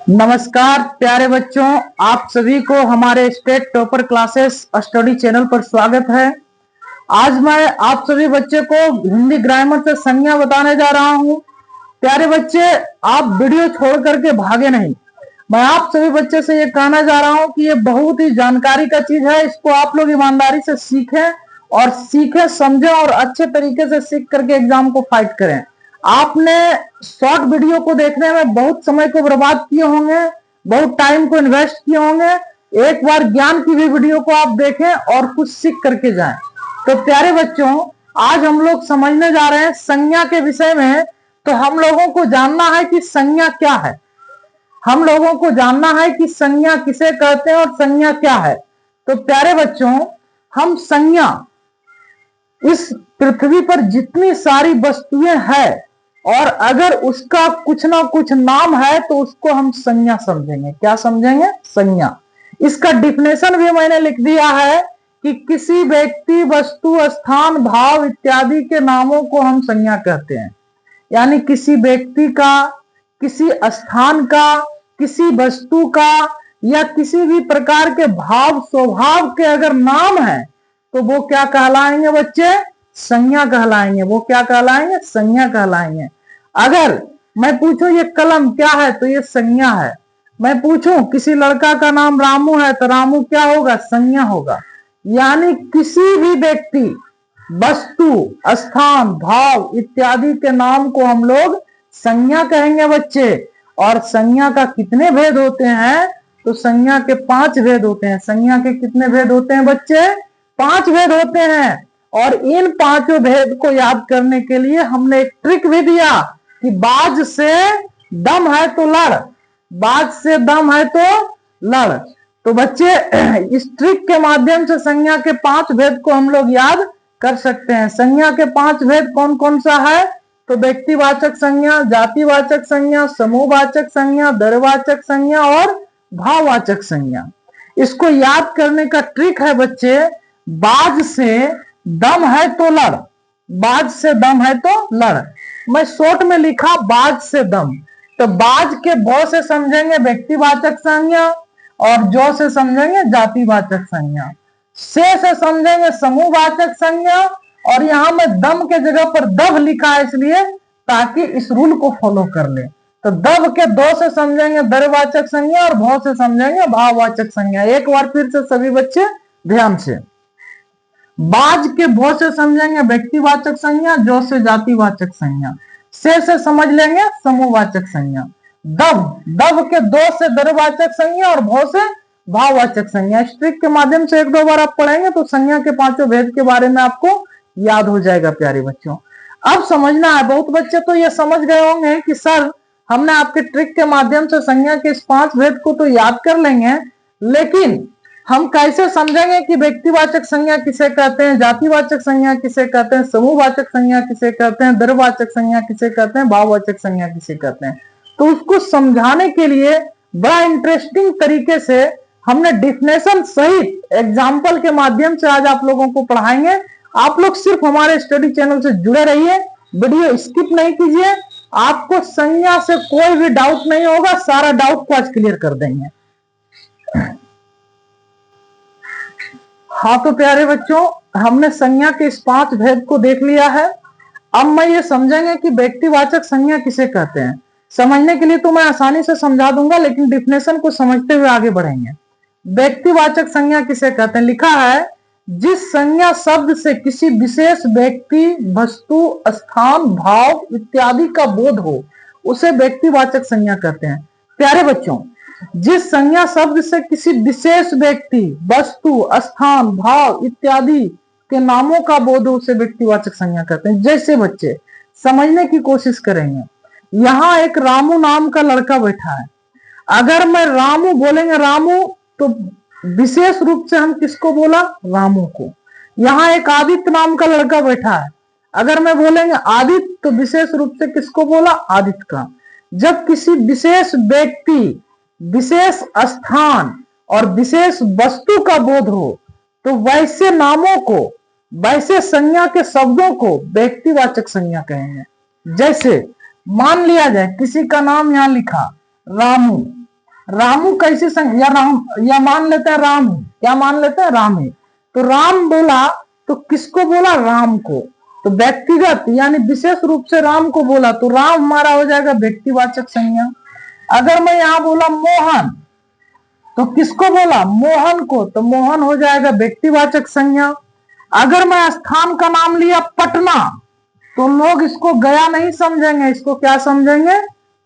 नमस्कार प्यारे बच्चों, आप सभी को हमारे state topper classes study channel पर स्वागत है। आज मैं आप सभी बच्चे को हिंदी ग्रामर से संज्ञा बताने जा रहा हूं। प्यारे बच्चे, आप वीडियो छोड़ करके भागे नहीं। मैं आप सभी बच्चे से ये कहना जा रहा हूं कि ये बहुत ही जानकारी का चीज है। इसको आप लोग ईमानदारी से सीखें, समझें और अच्छे तरीके से सीख करके एग्जाम को फाइट करें। आपने शॉर्ट वीडियो को देखने में बहुत समय को बर्बाद किए होंगे, बहुत टाइम को इन्वेस्ट किए होंगे। एक बार ज्ञान की भी वीडियो को आप देखें और कुछ सीख करके जाएं। तो प्यारे बच्चों, आज हम लोग समझने जा रहे हैं संज्ञा के विषय में। तो हम लोगों को जानना है कि संज्ञा क्या है, हम लोगों को जानना है कि संज्ञा किसे कहते हैं और संज्ञा क्या है। तो प्यारे बच्चों, हम संज्ञा, इस पृथ्वी पर जितनी सारी वस्तुएं हैं और अगर उसका कुछ ना कुछ नाम है तो उसको हम संज्ञा समझेंगे। क्या समझेंगे? संज्ञा। इसका डिफिनेशन भी मैंने लिख दिया है कि किसी व्यक्ति, वस्तु, स्थान, भाव इत्यादि के नामों को हम संज्ञा कहते हैं। यानी किसी व्यक्ति का, किसी स्थान का, किसी वस्तु का या किसी भी प्रकार के भाव, स्वभाव के अगर नाम है तो वो क्या कहलाएंगे बच्चे? संज्ञा कहलाएंगे। वो क्या कहलाएंगे? संज्ञा कहलाएंगे। अगर मैं पूछूं ये कलम क्या है तो ये संज्ञा है। मैं पूछूं किसी लड़का का नाम रामू है तो रामू क्या होगा? संज्ञा होगा। यानी किसी भी व्यक्ति, वस्तु, स्थान, भाव इत्यादि के नाम को हम लोग संज्ञा कहेंगे बच्चे। और संज्ञा का कितने भेद होते हैं? तो संज्ञा के 5 भेद होते हैं। संज्ञा के कितने भेद होते हैं बच्चे? 5 भेद होते हैं। और इन 5 भेद को याद करने के लिए हमने एक ट्रिक भी दिया कि बाज से दम है तो लड़, बाज से दम है तो लड़। तो बच्चे, इस ट्रिक के माध्यम से संज्ञा के 5 भेद को हम लोग याद कर सकते हैं। संज्ञा के 5 भेद कौन कौन सा है? तो व्यक्तिवाचक संज्ञा, जातिवाचक संज्ञा, समूहवाचक संज्ञा, दरवाचक संज्ञा और भाववाचक संज्ञा। इसको याद करने का ट्रिक है बच्चे, बाज से दम है तो लड़, बाज से दम है तो लड़। मैं शॉर्ट में लिखा बाज से दम। तो बाज के ब से समझेंगे व्यक्तिवाचक संज्ञा और जो से समझेंगे जातिवाचक संज्ञा, से समझेंगे समूहवाचक संज्ञा। और यहां मैं दम के जगह पर दब लिखा है इसलिए ताकि इस रूल को फॉलो कर ले। तो दब के दो से समझेंगे दरवाचक संज्ञा और भौ से समझेंगे भाववाचक संज्ञा। एक बार फिर से सभी बच्चे ध्यान से, बाज के भौ से समझेंगे व्यक्तिवाचक संज्ञा, जो से जातिवाचक संज्ञा, से समझ लेंगे समूहवाचक संज्ञा, दब के दो से दरवाचक संज्ञा और भौ से भाववाचक संज्ञा। इस ट्रिक के माध्यम से 1-2 बार आप पढ़ेंगे तो संज्ञा के 5 भेद के बारे में आपको याद हो जाएगा प्यारे बच्चों। अब समझना है, बहुत बच्चे तो ये समझ गए होंगे कि सर हमने आपके ट्रिक के माध्यम से संज्ञा के इस 5 भेद को तो याद कर लेंगे, लेकिन हम कैसे समझेंगे कि व्यक्तिवाचक संज्ञा किसे कहते हैं, जातिवाचक संज्ञा किसे कहते हैं, समूहवाचक संज्ञा किसे कहते हैं, दरवाचक संज्ञा किसे कहते हैं, भाववाचक संज्ञा किसे कहते हैं। तो उसको समझाने के लिए बड़ा इंटरेस्टिंग तरीके से हमने डिफिनेशन सहित एग्जाम्पल के माध्यम से आज आप लोगों को पढ़ाएंगे। आप लोग सिर्फ हमारे स्टडी चैनल से जुड़े रहिए, वीडियो स्किप नहीं कीजिए। आपको संज्ञा से कोई भी डाउट नहीं होगा, सारा डाउट को आज क्लियर कर देंगे। हाँ तो प्यारे बच्चों, हमने संज्ञा के इस 5 भेद को देख लिया है। अब मैं ये समझेंगे कि व्यक्तिवाचक संज्ञा किसे कहते हैं। समझने के लिए तो मैं आसानी से समझा दूंगा, लेकिन डिफिनेशन को समझते हुए आगे बढ़ेंगे। व्यक्तिवाचक संज्ञा किसे कहते हैं? लिखा है, जिस संज्ञा शब्द से किसी विशेष व्यक्ति, वस्तु, स्थान, भाव इत्यादि का बोध हो उसे व्यक्तिवाचक संज्ञा कहते हैं। प्यारे बच्चों, जिस संज्ञा शब्द से किसी विशेष व्यक्ति, वस्तु, स्थान, भाव इत्यादि के नामों का बोध हो उसे व्यक्तिवाचक संज्ञा कहते हैं। जैसे बच्चे समझने की कोशिश करेंगे, यहां एक रामू नाम का लड़का बैठा है। अगर मैं रामू बोलेंगे, रामू, तो विशेष रूप से हम किसको बोला? रामू को। यहां एक आदित्य नाम का लड़का बैठा है। अगर मैं बोलेंगे आदित्य तो विशेष रूप से किसको बोला? आदित्य का। जब किसी विशेष व्यक्ति, विशेष स्थान और विशेष वस्तु का बोध हो तो वैसे नामों को, वैसे संज्ञा के शब्दों को व्यक्तिवाचक संज्ञा कहेंगे। जैसे मान लिया जाए किसी का नाम यहां लिखा रामू, रामू कैसे या राम, या मान लेते हैं राम है, क्या मान लेते हैं राम है। तो राम बोला तो किसको बोला, राम को। तो व्यक्तिगत यानी विशेष रूप से राम को बोला तो राम हमारा हो जाएगा व्यक्तिवाचक संज्ञा। अगर मैं यहां बोला मोहन तो किसको बोला, मोहन को, तो मोहन हो जाएगा व्यक्तिवाचक संज्ञा। अगर मैं स्थान का नाम लिया पटना तो लोग इसको गया नहीं समझेंगे, इसको क्या समझेंगे,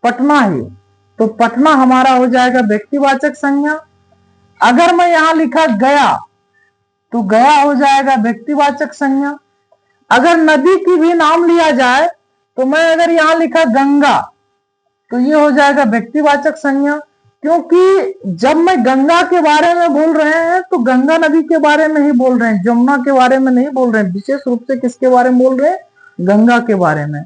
पटना ही। तो पटना हमारा हो जाएगा व्यक्तिवाचक संज्ञा। अगर मैं यहां लिखा गया तो गया हो जाएगा व्यक्तिवाचक संज्ञा। अगर नदी की भी नाम लिया जाए तो मैं अगर यहां लिखा गंगा तो ये हो जाएगा व्यक्तिवाचक संज्ञा, क्योंकि जब मैं गंगा के बारे में बोल रहे हैं तो गंगा नदी के बारे में ही बोल रहे हैं, जमुना के बारे में नहीं बोल रहे हैं, विशेष रूप से किसके बारे में बोल रहे हैं, गंगा के बारे में।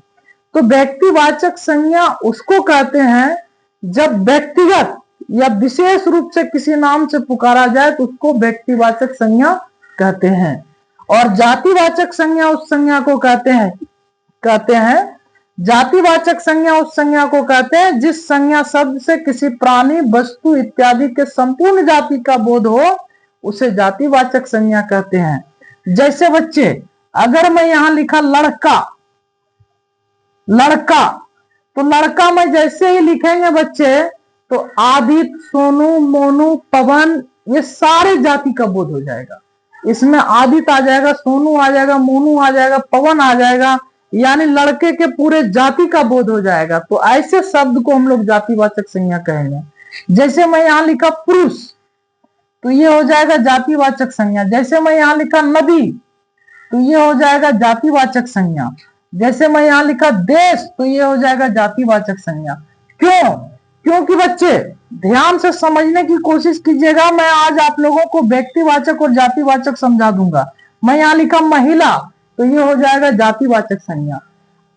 तो व्यक्तिवाचक संज्ञा उसको कहते हैं जब व्यक्तिगत या विशेष रूप से किसी नाम से पुकारा जाए तो उसको व्यक्तिवाचक संज्ञा कहते हैं। और जातिवाचक संज्ञा उस संज्ञा को कहते हैं जातिवाचक संज्ञा उस संज्ञा को कहते हैं जिस संज्ञा शब्द से किसी प्राणी, वस्तु इत्यादि के संपूर्ण जाति का बोध हो, उसे जातिवाचक संज्ञा कहते हैं। जैसे बच्चे, अगर मैं यहां लिखा लड़का, लड़का, तो लड़का में जैसे ही लिखेंगे बच्चे तो आदित्य, सोनू, मोनू, पवन, ये सारे जाति का बोध हो जाएगा। इसमें आदित्य आ जाएगा, सोनू आ जाएगा, मोनू आ जाएगा, पवन आ जाएगा, यानी लड़के के पूरे जाति का बोध हो जाएगा। तो ऐसे शब्द को हम लोग जातिवाचक संज्ञा कहेंगे। जैसे मैं यहां लिखा पुरुष तो ये हो जाएगा जातिवाचक संज्ञा। जैसे मैं यहां लिखा नदी तो ये हो जाएगा जातिवाचक संज्ञा। जैसे मैं यहां लिखा देश तो ये हो जाएगा जातिवाचक संज्ञा। क्यों? क्योंकि बच्चे ध्यान से समझने की कोशिश कीजिएगा, मैं आज आप लोगों को व्यक्तिवाचक और जातिवाचक समझा दूंगा। मैं यहां लिखा महिला तो ये हो जाएगा जातिवाचक संज्ञा।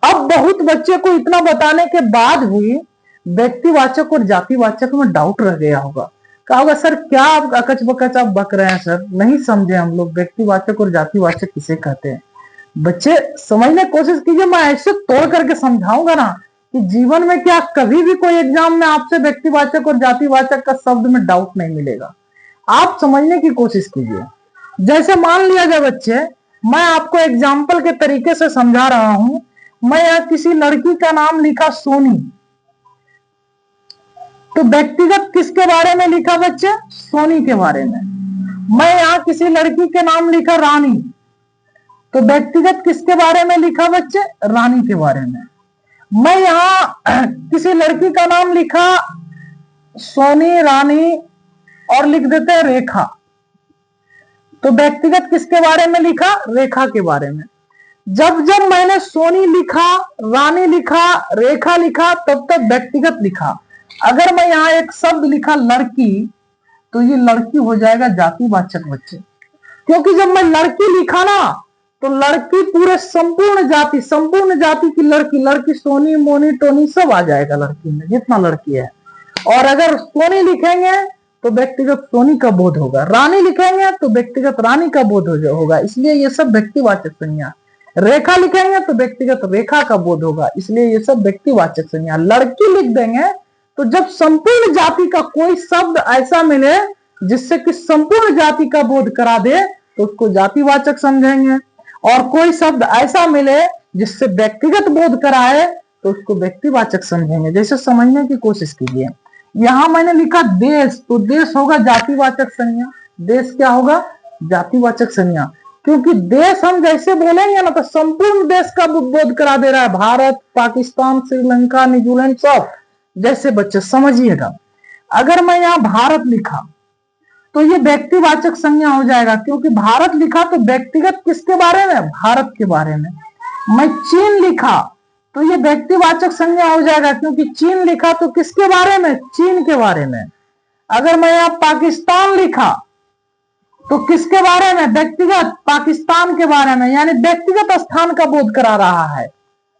अब बहुत बच्चे को इतना बताने के बाद भी व्यक्तिवाचक और जातिवाचक में डाउट रह गया होगा, कहा होगा सर क्या आप अकच बकच आप बक रहे हैं, सर नहीं समझे हम लोग व्यक्तिवाचक और जातिवाचक किसे कहते हैं। बच्चे समझने की कोशिश कीजिए, मैं ऐसे तोड़ करके समझाऊंगा ना कि जीवन में क्या कभी भी कोई एग्जाम में आपसे व्यक्तिवाचक और जातिवाचक का शब्द में डाउट नहीं मिलेगा। आप समझने की कोशिश कीजिए। जैसे मान लिया जाए बच्चे, मैं आपको एग्जाम्पल के तरीके से समझा रहा हूं। मैं यहां किसी लड़की का नाम लिखा सोनी, तो व्यक्तिगत किसके बारे में लिखा बच्चे, सोनी के बारे में। मैं यहां किसी लड़की के नाम लिखा रानी, तो व्यक्तिगत किसके बारे में लिखा बच्चे, रानी के बारे में। मैं यहां किसी लड़की का नाम लिखा सोनी, रानी और लिख देते हैं रेखा, तो व्यक्तिगत किसके बारे में लिखा, रेखा के बारे में। जब जब मैंने सोनी लिखा, रानी लिखा, रेखा लिखा, तब तक व्यक्तिगत लिखा। अगर मैं यहां एक शब्द लिखा लड़की तो ये लड़की हो जाएगा जातिवाचक बच्चे, क्योंकि जब मैं लड़की लिखा ना तो लड़की पूरे संपूर्ण जाति की लड़की, लड़की सोनी, मोनी, टोनी सब आ जाएगा लड़की में, जितना लड़की है। और अगर सोनी लिखेंगे तो व्यक्तिगत सोनी का बोध होगा, रानी लिखेंगे तो व्यक्तिगत रानी का बोध होगा, इसलिए ये सब व्यक्तिवाचक संज्ञा। रेखा लिखेंगे तो व्यक्तिगत रेखा का बोध होगा, इसलिए ये सब व्यक्तिवाचक संज्ञा। लड़की लिख देंगे तो जब संपूर्ण जाति का कोई शब्द ऐसा मिले जिससे कि संपूर्ण जाति का बोध करा दे तो उसको जातिवाचक समझेंगे, और कोई शब्द ऐसा मिले जिससे व्यक्तिगत बोध कराए तो उसको व्यक्तिवाचक समझेंगे। जैसे समझने की कोशिश कीजिए, यहां मैंने लिखा देश, तो देश होगा जातिवाचक संज्ञा। देश क्या होगा, जातिवाचक संज्ञा, क्योंकि देश हम जैसे बोलेंगे ना तो संपूर्ण देश का बोध करा दे रहा है, भारत, पाकिस्तान, श्रीलंका, न्यूजीलैंड सब। जैसे बच्चे समझिएगा, अगर मैं यहां भारत लिखा तो ये व्यक्तिवाचक संज्ञा हो जाएगा, क्योंकि भारत लिखा तो व्यक्तिगत किसके बारे में, भारत के बारे में। मैं चीन लिखा तो ये व्यक्तिवाचक संज्ञा हो जाएगा, क्योंकि चीन लिखा तो किसके बारे में, चीन के बारे में। अगर मैं यहां पाकिस्तान लिखा तो किसके बारे में, व्यक्तिगत पाकिस्तान के बारे में, यानी व्यक्तिगत स्थान का बोध करा रहा है,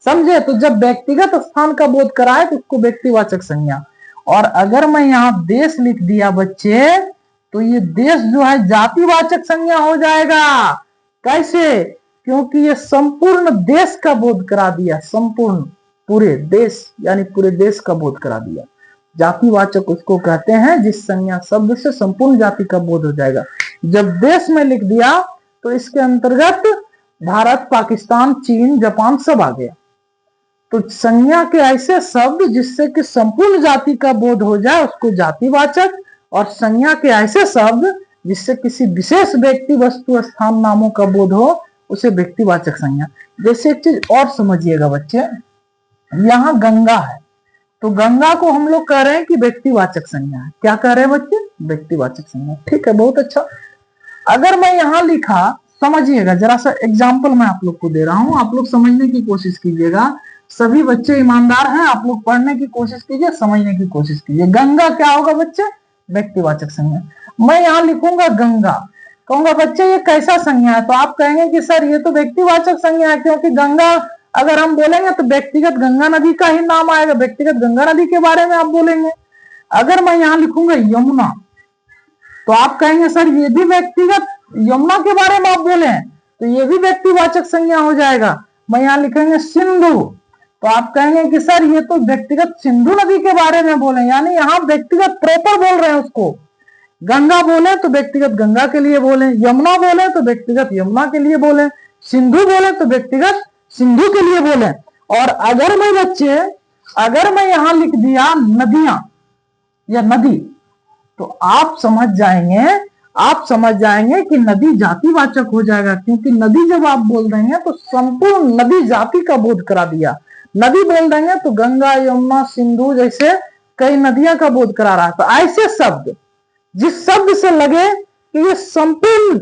समझे। तो जब व्यक्तिगत स्थान का बोध कराए तो उसको व्यक्तिवाचक संज्ञा। और अगर मैं यहां देश लिख दिया बच्चे तो ये देश जो है जातिवाचक संज्ञा हो जाएगा। कैसे, क्योंकि ये संपूर्ण देश का बोध करा दिया, संपूर्ण पूरे देश यानी पूरे देश का बोध करा दिया। जातिवाचक उसको कहते हैं जिस संज्ञा शब्द से संपूर्ण जाति का बोध हो जाएगा। जब देश में लिख दिया तो इसके अंतर्गत भारत, पाकिस्तान, चीन, जापान सब आ गया। तो संज्ञा के ऐसे शब्द जिससे कि संपूर्ण जाति का बोध हो जाए उसको जातिवाचक, और संज्ञा के ऐसे शब्द जिससे किसी विशेष व्यक्ति, वस्तु, स्थान, नामों का बोध हो उसे व्यक्तिवाचक संज्ञा। जैसे एक चीज और समझिएगा बच्चे, यहाँ गंगा है तो गंगा को हम लोग कह रहे हैं कि व्यक्तिवाचक संज्ञा है। क्या कह रहे हैं बच्चे? व्यक्तिवाचक संज्ञा। ठीक है, बहुत अच्छा। अगर मैं यहाँ लिखा, समझिएगा जरा सा एग्जाम्पल मैं आप लोग को दे रहा हूं, आप लोग समझने की कोशिश कीजिएगा। सभी बच्चे ईमानदार हैं, आप लोग पढ़ने की कोशिश कीजिए, समझने की कोशिश कीजिए। गंगा क्या होगा बच्चे? व्यक्तिवाचक संज्ञा। मैं यहाँ लिखूंगा गंगा, कहूंगा बच्चे ये कैसा संज्ञा है, तो आप कहेंगे कि सर ये तो व्यक्तिवाचक संज्ञा है, क्योंकि गंगा अगर हम बोलेंगे तो व्यक्तिगत गंगा नदी का ही नाम आएगा, व्यक्तिगत गंगा नदी के बारे में आप बोलेंगे। अगर मैं यहाँ लिखूंगा यमुना, तो आप कहेंगे सर ये भी व्यक्तिगत यमुना के बारे में आप बोले तो ये भी व्यक्तिवाचक संज्ञा हो जाएगा। मैं यहाँ लिखेंगे सिंधु, तो आप कहेंगे कि सर ये तो व्यक्तिगत सिंधु नदी के बारे में बोले, यानी यहाँ व्यक्तिगत प्रॉपर बोल रहे हैं उसको। गंगा बोले तो व्यक्तिगत गंगा के लिए बोले, यमुना बोले तो व्यक्तिगत यमुना के लिए बोले, सिंधु बोले तो व्यक्तिगत सिंधु के लिए बोले। और अगर मैं बच्चे, अगर मैं यहाँ लिख दिया नदियां या नदी, तो आप समझ जाएंगे कि नदी जातिवाचक हो जाएगा, क्योंकि नदी जब आप बोल देंगे तो संपूर्ण नदी जाति का बोध करा दिया। नदी बोल देंगे तो गंगा, यमुना, सिंधु जैसे कई नदियां का बोध करा रहा है। तो ऐसे शब्द जिस शब्द से लगे कि ये संपूर्ण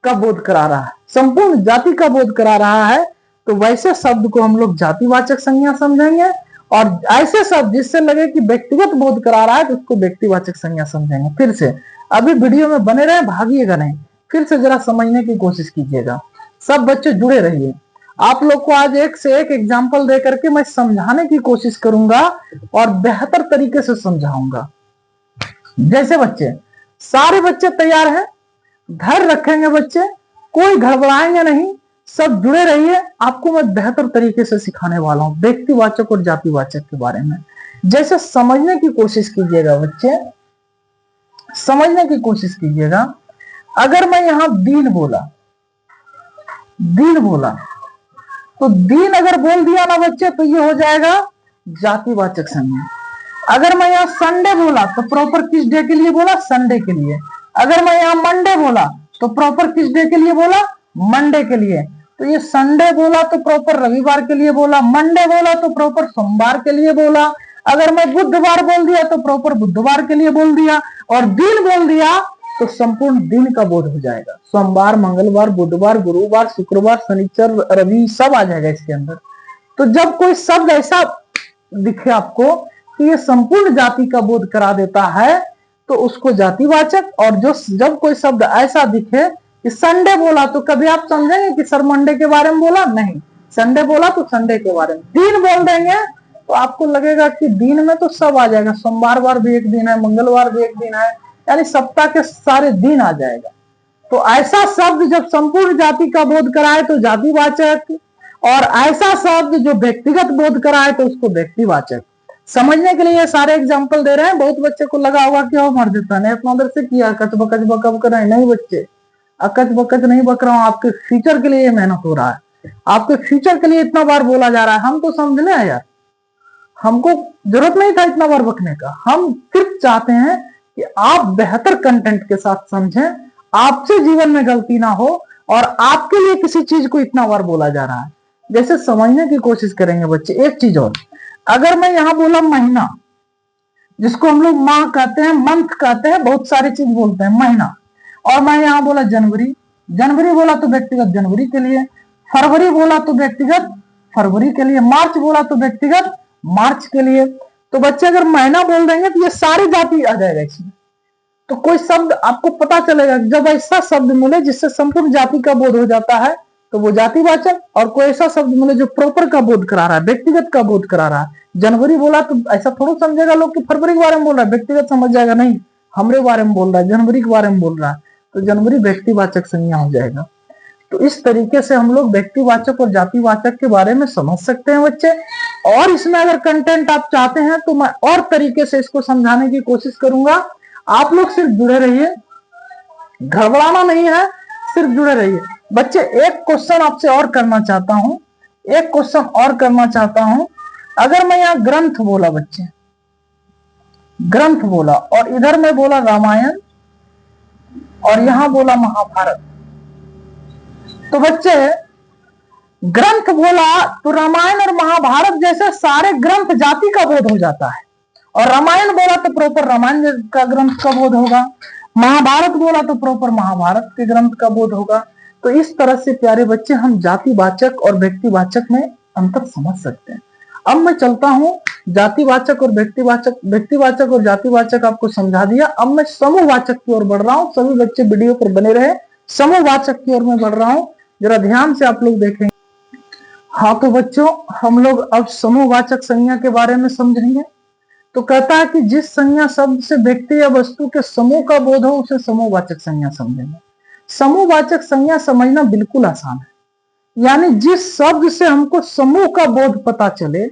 का बोध करा रहा है, संपूर्ण जाति का बोध करा रहा है, तो वैसे शब्द को हम लोग जातिवाचक संज्ञा समझेंगे। और ऐसे शब्द जिससे लगे कि व्यक्तिगत बोध करा रहा है तो उसको व्यक्तिवाचक संज्ञा समझेंगे। फिर से अभी वीडियो में बने रहे, भागिएगा नहीं, फिर से जरा समझने की कोशिश कीजिएगा। सब बच्चे जुड़े रहिए। आप लोग को आज एक से एक एग्जाम्पल दे करके मैं समझाने की कोशिश करूंगा और बेहतर तरीके से समझाऊंगा। जैसे बच्चे, सारे बच्चे तैयार हैं, धैर्य रखेंगे बच्चे, कोई घबराएंगे नहीं, सब जुड़े रहिए। आपको मैं बेहतर तरीके से सिखाने वाला हूं व्यक्तिवाचक और जातिवाचक के बारे में। जैसे समझने की कोशिश कीजिएगा बच्चे, समझने की कोशिश कीजिएगा। अगर मैं यहां दीन बोला, तो दीन अगर बोल दिया ना बच्चे तो ये हो जाएगा जातिवाचक संज्ञा। अगर मैं यहाँ संडे बोला तो प्रॉपर किस डे के लिए बोला? संडे के लिए। अगर मैं यहाँ मंडे बोला तो प्रॉपर किस डे के लिए बोला? मंडे के लिए। तो ये संडे बोला तो प्रॉपर रविवार के लिए बोला, मंडे बोला तो प्रॉपर सोमवार के लिए बोला। अगर मैं बुधवार बोल दिया तो प्रॉपर बुधवार के लिए बोल दिया, और दिन बोल दिया तो संपूर्ण दिन का बोध हो जाएगा। सोमवार, मंगलवार, बुधवार, गुरुवार, शुक्रवार, शनिचर, रवि सब आ जाएगा इसके अंदर। तो जब कोई शब्द ऐसा दिखे आपको कि ये संपूर्ण जाति का बोध करा देता है तो उसको जातिवाचक। और जो जब कोई शब्द ऐसा दिखे कि संडे बोला तो कभी आप समझेंगे कि सर मंडे के बारे में बोला? नहीं, संडे बोला तो संडे के बारे में। दिन बोल देंगे तो आपको लगेगा कि दिन में तो सब आ जाएगा, सोमवार भी एक दिन है, मंगलवार भी एक दिन है, यानी सप्ताह के सारे दिन आ जाएगा। तो ऐसा शब्द जब संपूर्ण जाति का बोध कराए तो जातिवाचक, और ऐसा शब्द जो व्यक्तिगत बोध कराए तो उसको व्यक्तिवाचक। समझने के लिए सारे एग्जाम्पल दे रहे हैं। बहुत बच्चे को लगा होगा कि मर देता नहीं, अपना अंदर से किया कच बकच बकब कर रहे हैं। नहीं बच्चे, अकच बकच नहीं बक रहा हूं, आपके फ्यूचर के लिए ये मेहनत हो रहा है, आपके फ्यूचर के लिए इतना बार बोला जा रहा है। हम तो समझ ले यार, हमको जरूरत नहीं था इतना बार बकने का। हम सिर्फ चाहते हैं कि आप बेहतर कंटेंट के साथ समझें, आपसे जीवन में गलती ना हो, और आपके लिए किसी चीज को इतना बार बोला जा रहा है। जैसे समझने की कोशिश करेंगे बच्चे। एक चीज और, अगर मैं यहां बोला महीना, जिसको हम लोग माह कहते हैं, मंथ कहते हैं, बहुत सारी चीज बोलते हैं महीना, और मैं यहां बोला जनवरी, जनवरी बोला तो व्यक्तिगत जनवरी के लिए, फरवरी बोला तो व्यक्तिगत फरवरी के लिए, मार्च बोला तो व्यक्तिगत मार्च के लिए। तो बच्चे अगर महीना बोल देंगे तो ये सारी जाति आ जाएगा इसमें। तो कोई शब्द आपको पता चलेगा, जब ऐसा शब्द मिले जिससे संपूर्ण जाति का बोध हो जाता है तो वो जातिवाचक, और कोई ऐसा शब्द मिले जो प्रॉपर का बोध करा रहा है, व्यक्तिगत का बोध करा रहा है। जनवरी बोला तो ऐसा थोड़ा समझेगा लोग कि फरवरी के बारे में बोल रहा है, व्यक्तिगत समझ जाएगा, नहीं हमरे बारे में बोल रहा है, जनवरी के बारे में बोल रहा है, तो जनवरी व्यक्तिवाचक संज्ञा हो जाएगा। तो इस तरीके से हम लोग व्यक्तिवाचक और जातिवाचक के बारे में समझ सकते हैं बच्चे। और इसमें अगर कंटेंट आप चाहते हैं तो मैं और तरीके से इसको समझाने की कोशिश करूंगा। आप लोग सिर्फ जुड़े रहिए, घबराना नहीं है, सिर्फ जुड़े रहिए। बच्चे एक क्वेश्चन आपसे और करना चाहता हूं, एक क्वेश्चन और करना चाहता हूं। अगर मैं यहाँ ग्रंथ बोला बच्चे, ग्रंथ बोला, और इधर मैं बोला रामायण और यहां बोला महाभारत, तो बच्चे ग्रंथ बोला तो रामायण और महाभारत जैसे सारे ग्रंथ जाति का बोध हो जाता है, और रामायण बोला तो प्रॉपर रामायण का ग्रंथ का बोध होगा, महाभारत बोला तो प्रॉपर महाभारत के ग्रंथ का बोध होगा। तो इस तरह से प्यारे बच्चे हम जातिवाचक और व्यक्तिवाचक में अंतर समझ सकते हैं। अब मैं चलता हूं जातिवाचक और व्यक्तिवाचक, व्यक्तिवाचक और जातिवाचक आपको समझा दिया। अब मैं समूहवाचक की ओर बढ़ रहा हूं। सभी बच्चे वीडियो पर बने रहे। समूहवाचक की ओर मैं बढ़ रहा हूं, जरा ध्यान से आप लोग देखेंगे। हाँ तो बच्चों, हम लोग अब समूहवाचक संज्ञा के बारे में समझेंगे। तो कहता है कि जिस संज्ञा शब्द से व्यक्ति या वस्तु के समूह का बोध हो उसे समूहवाचक संज्ञा समझेंगे। समूहवाचक संज्ञा समझना बिल्कुल आसान है, यानी जिस शब्द से हमको समूह का बोध पता चले,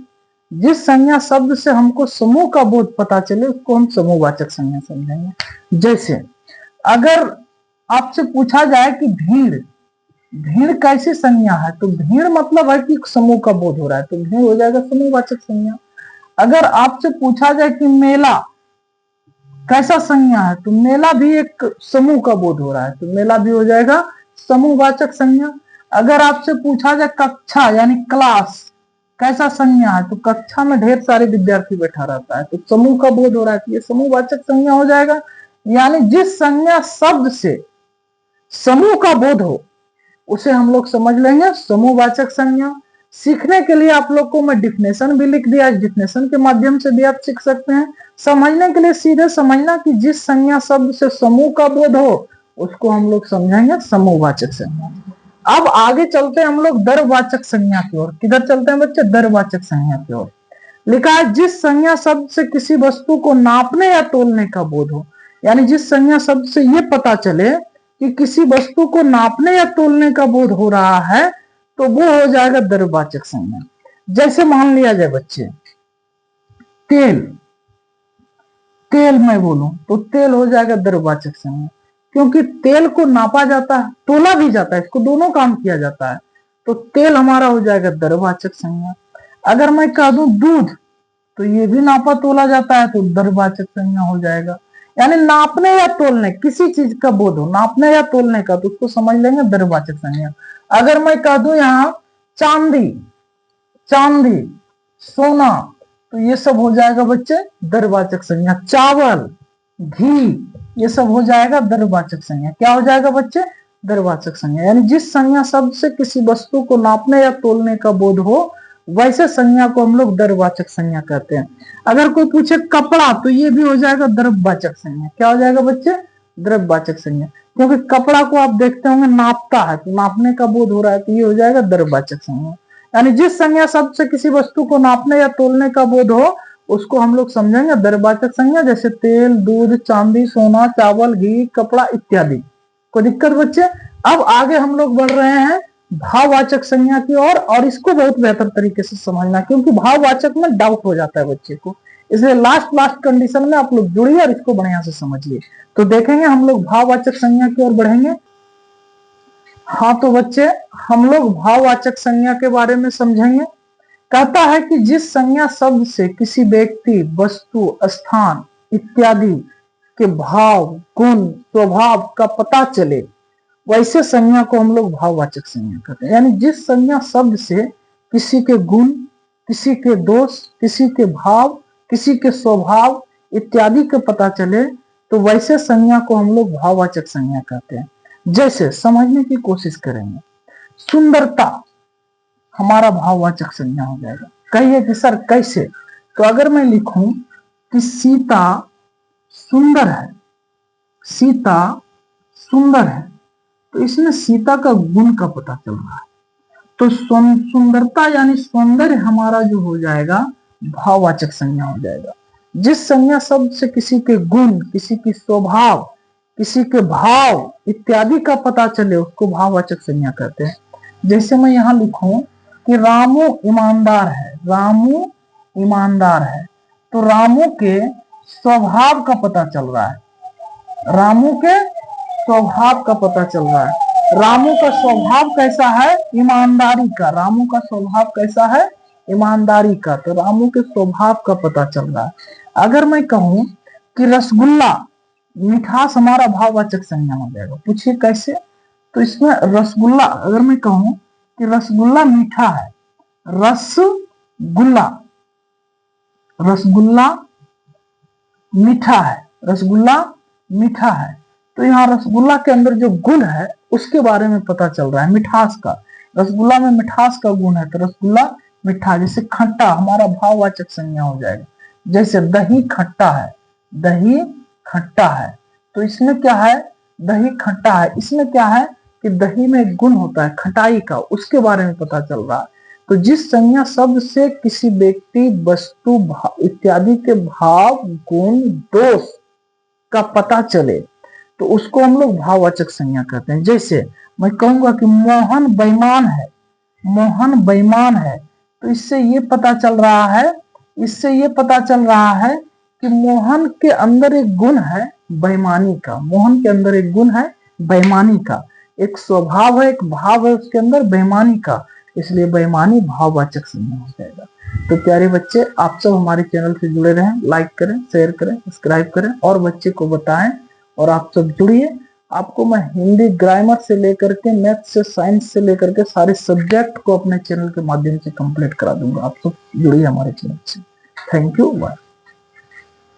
जिस संज्ञा शब्द से हमको समूह का बोध पता चले उसको हम समूहवाचक संज्ञा समझेंगे। जैसे अगर आपसे पूछा जाए कि भीड़, भीड़ कैसी संज्ञा है, तो भीड़ मतलब है कि समूह का बोध हो रहा है, तो भीड़ हो जाएगा समूहवाचक संज्ञा। अगर आपसे पूछा जाए कि मेला कैसा संज्ञा है, तो मेला भी एक समूह का बोध हो रहा है, तो मेला भी हो जाएगा समूहवाचक संज्ञा। अगर आपसे पूछा जाए कक्षा यानी क्लास कैसा संज्ञा है, तो कक्षा में ढेर सारे विद्यार्थी बैठा रहता है, तो समूह का बोध हो रहा है, तो ये समूहवाचक संज्ञा हो जाएगा। यानी जिस संज्ञा शब्द से समूह का बोध हो उसे हम लोग समझ लेंगे समूहवाचक संज्ञा। सीखने के लिए आप लोग को मैं डिफिनेशन भी लिख दिया, डिफिनेशन के माध्यम से भी आप सीख सकते हैं। समझने के लिए सीधे समझना कि जिस संज्ञा शब्द से समूह का बोध हो उसको हम लोग समझेंगे समूहवाचक संज्ञा। अब आगे चलते हैं हम लोग दरवाचक संज्ञा की ओर। किधर चलते हैं बच्चे? दरवाचक संज्ञा की ओर। लिखा है जिस संज्ञा शब्द से किसी वस्तु को नापने या तोलने का बोध हो, यानी जिस संज्ञा शब्द से ये पता चले कि किसी वस्तु को नापने या तोलने का बोध हो रहा है, तो वो हो जाएगा दरवाचक संज्ञा। जैसे मान लिया जाए बच्चे तेल, तेल मैं बोलूं तो तेल हो जाएगा दरवाचक संज्ञा, क्योंकि तेल को नापा जाता है, तोला भी जाता है, इसको दोनों काम किया जाता है, तो तेल हमारा हो जाएगा दरवाचक संज्ञा। अगर मैं कह दूं दूध, तो ये भी नापा तोला जाता है, तो दरवाचक संज्ञा हो जाएगा। यानी नापने या तोलने, किसी चीज का बोध हो नापने या तोलने का, तो उसको समझ लेंगे दरवाचक संज्ञा। अगर मैं कह दूं यहाँ चांदी, चांदी, सोना, तो ये सब हो जाएगा बच्चे दरवाचक संज्ञा। चावल, घी, ये सब हो जाएगा दरवाचक संज्ञा। क्या हो जाएगा बच्चे? दरवाचक संज्ञा। यानी जिस संज्ञा शब्द से किसी वस्तु को नापने या तोलने का बोध हो वैसे संज्ञा को हम लोग दरवाचक संज्ञा कहते हैं। अगर कोई पूछे कपड़ा, तो ये भी हो जाएगा द्रव्यवाचक संज्ञा। क्या हो जाएगा बच्चे? द्रव्यवाचक संज्ञा, क्योंकि कपड़ा को आप देखते होंगे नापता है, तो नापने का बोध हो रहा है, तो ये हो जाएगा द्रव्यवाचक संज्ञा। यानी जिस संज्ञा शब्द से किसी वस्तु को नापने या तोलने का बोध हो उसको हम लोग समझेंगे द्रव्यवाचक संज्ञा। जैसे तेल, दूध, चांदी, सोना, चावल, घी, कपड़ा इत्यादि। कोई दिक्कत बच्चे? अब आगे हम लोग बढ़ रहे हैं भाववाचक संज्ञा की ओर, और इसको बहुत बेहतर तरीके से समझना, क्योंकि भाववाचक में डाउट हो जाता है बच्चे को, इसलिए लास्ट कंडीशन में आप लोग जुड़िए और इसको बढ़िया से समझिए। तो देखेंगे हम लोग भाववाचक संज्ञा की ओर बढ़ेंगे। हाँ तो बच्चे हम लोग भाववाचक संज्ञा के बारे में समझेंगे। कहता है कि जिस संज्ञा शब्द से किसी व्यक्ति, वस्तु, स्थान इत्यादि के भाव, गुण, स्वभाव का पता चले वैसे संज्ञा को हम लोग भाववाचक संज्ञा कहते हैं। यानी जिस संज्ञा शब्द से किसी के गुण, किसी के दोष, किसी के भाव, किसी के स्वभाव इत्यादि के पता चले तो वैसे संज्ञा को हम लोग भाववाचक संज्ञा कहते हैं। जैसे समझने की कोशिश करेंगे, सुंदरता हमारा भाववाचक संज्ञा हो जाएगा। कहिए कि सर कैसे? तो अगर मैं लिखूं कि सीता सुंदर है, सीता सुंदर है, तो इसमें सीता का गुण का पता चल रहा है, तो सुंदरता यानी सौंदर्य हमारा जो हो जाएगा भाववाचक संज्ञा हो जाएगा। जिस संज्ञा शब्द से किसी के गुण, किसी की स्वभाव, किसी के भाव इत्यादि का पता चले उसको भाववाचक संज्ञा कहते हैं। जैसे मैं यहाँ लिखूं कि रामू ईमानदार है, रामू ईमानदार है, तो रामू के स्वभाव का पता चल रहा है, रामू के स्वभाव का पता चल रहा है। रामू का स्वभाव कैसा है? ईमानदारी का। रामू का स्वभाव कैसा है? ईमानदारी का। तो रामू के स्वभाव का पता चल रहा है। अगर मैं कहूं कि रसगुल्ला, मिठास हमारा भाववाचक संज्ञा हो जाएगा। पूछिए कैसे? तो इसमें रसगुल्ला, अगर मैं कहूं कि रसगुल्ला मीठा है, रसगुल्ला, रसगुल्ला मीठा है, रसगुल्ला मीठा है, तो यहाँ रसगुल्ला के अंदर जो गुण है उसके बारे में पता चल रहा है, मिठास का। रसगुल्ला में मिठास का गुण है, तो रसगुल्ला मीठा। जैसे खट्टा हमारा भाववाचक संज्ञा हो जाएगा। जैसे दही खट्टा है, दही खट्टा है, तो इसमें क्या है? दही खट्टा है, इसमें क्या है कि दही में एक गुण होता है खटाई का, उसके बारे में पता चल रहा है। तो जिस संज्ञा शब्द से किसी व्यक्ति, वस्तु इत्यादि के भाव, गुण, दोष का पता चले तो उसको हम लोग भाववाचक संज्ञा कहते हैं। जैसे मैं कहूंगा कि मोहन बेईमान है, मोहन बेईमान है, तो इससे ये पता चल रहा है, इससे ये पता चल रहा है कि मोहन के अंदर एक गुण है बेईमानी का, मोहन के अंदर एक गुण है बेईमानी का, एक स्वभाव है, एक भाव है उसके अंदर बेईमानी का, इसलिए बेईमानी भाववाचक संज्ञा हो जाएगा। तो प्यारे बच्चे, आप सब हमारे चैनल से जुड़े रहें, लाइक करें, शेयर करें, सब्सक्राइब करें और बच्चे को बताएं, और आप सब जुड़िए। आपको मैं हिंदी ग्रामर से लेकर के मैथ से, साइंस से लेकर के सारे सब्जेक्ट को अपने चैनल के माध्यम से कंप्लीट करा दूंगा। आप सब जुड़िए हमारे चैनल से। Thank you, bye.